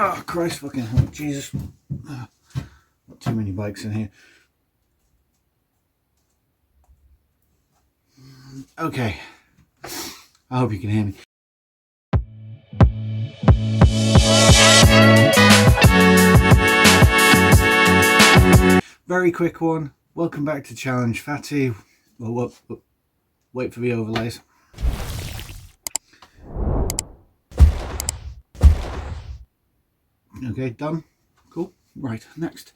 Oh, Christ fucking hell, Jesus. Not too many bikes in here. Okay. I hope you can hear me. Very quick one. Welcome back to Challenge Fatty. Well, wait for the overlays. Okay, done. Cool. Right, next.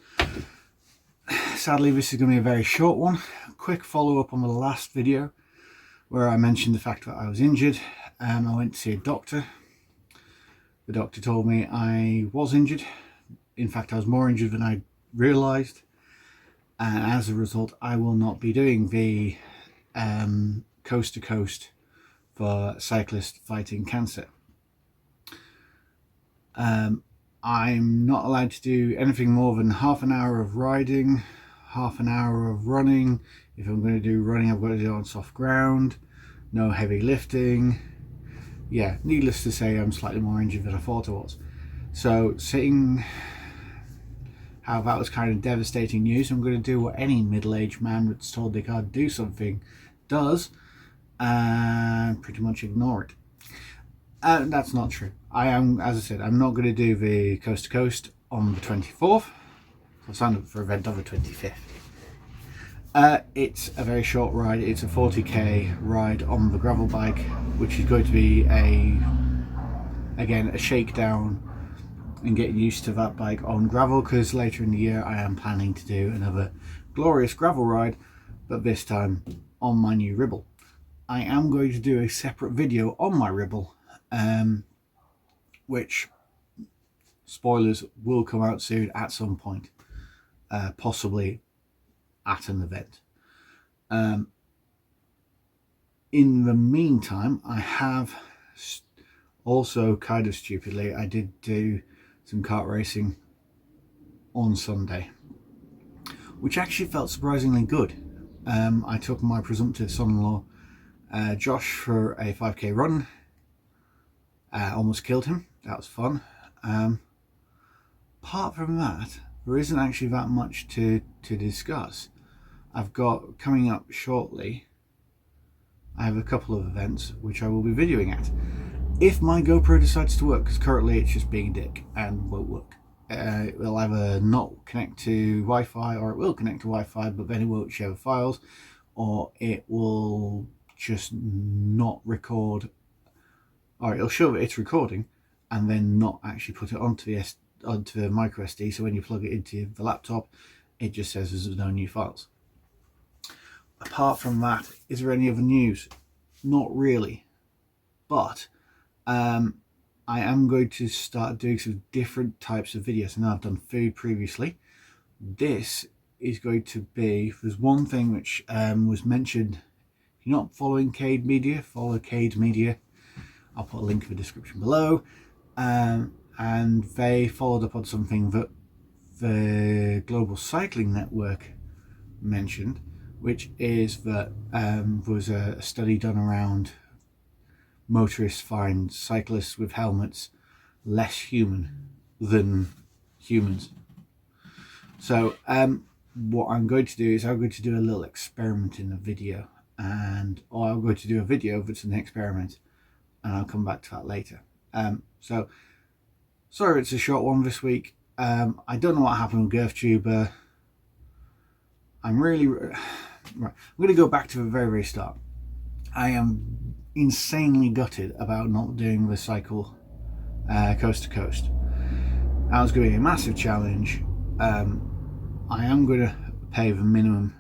Sadly, this is going to be a very short one. Quick follow-up on the last video where I mentioned the fact that I was injured. I went to see a doctor. The doctor told me I was injured. In fact, I was more injured than I realised. And as a result, I will not be doing the coast to coast for cyclists fighting cancer. I'm not allowed to do anything more than half an hour of riding, half an hour of running. If I'm going to do running, I've got to do it on soft ground. No heavy lifting. Yeah, needless to say, I'm slightly more injured than I thought I was. So, seeing how that was kind of devastating news, I'm going to do what any middle-aged man that's told they can't do something does, and pretty much ignore it. That's not true. I am, as I said, I'm not going to do the coast to coast on the 24th. I signed up for an event on the 25th. It's a very short ride. It's a 40k ride on the gravel bike, which is going to be again a shakedown and get used to that bike on gravel, because later in the year I am planning to do another glorious gravel ride, but this time on my new Ribble. I am going to do a separate video on my Ribble, which, spoilers, will come out soon at some point, possibly at an event. In the meantime, I have also, kind of stupidly, I did do some kart racing on Sunday, which actually felt surprisingly good. I took my presumptive son-in-law Josh for a 5k run. Almost killed him. That was fun. Apart from that, there isn't actually that much to discuss. I've got coming up shortly, I have a couple of events which I will be videoing at. If my GoPro decides to work, because currently it's just being a dick and won't work. It will either not connect to Wi-Fi, or it will connect to Wi-Fi but then it won't share the files, or it will just not record, or it'll show that it's recording and then not actually put it onto the micro SD, so when you plug it into the laptop it just says there's no new files. Apart from that, is there any other news? Not really, but I am going to start doing some different types of videos. I know I've done food previously. This is going to be, there's one thing which was mentioned. If you're not following Cade Media, follow Cade Media. I'll put a link in the description below. And they followed up on something that the Global Cycling Network mentioned, which is that there was a study done around motorists find cyclists with helmets less human than humans. So what I'm going to do is I'm going to do a little experiment in the video, or I'm going to do a video that's an experiment, and I'll come back to that later. So sorry it's a short one this week. I don't know what happened with GirthTuber. I'm really right. I'm going to go back to the very start. I am insanely gutted about not doing the cycle coast to coast. That was going to be a massive challenge. I am going to pay the minimum,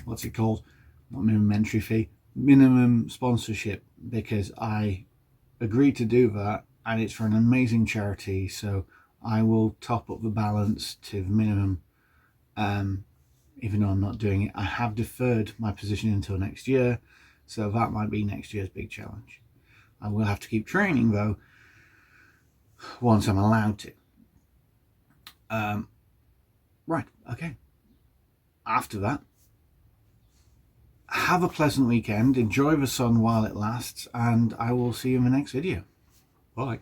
what's it called? Not minimum entry fee, minimum sponsorship, because I agreed to do that, and it's for an amazing charity, so I will top up the balance to the minimum. Even though I'm not doing it, I have deferred my position until next year, so that might be next year's big challenge. I will have to keep training though once I'm allowed to. Right, okay. After that, have a pleasant weekend, enjoy the sun while it lasts, and I will see you in the next video. Bye.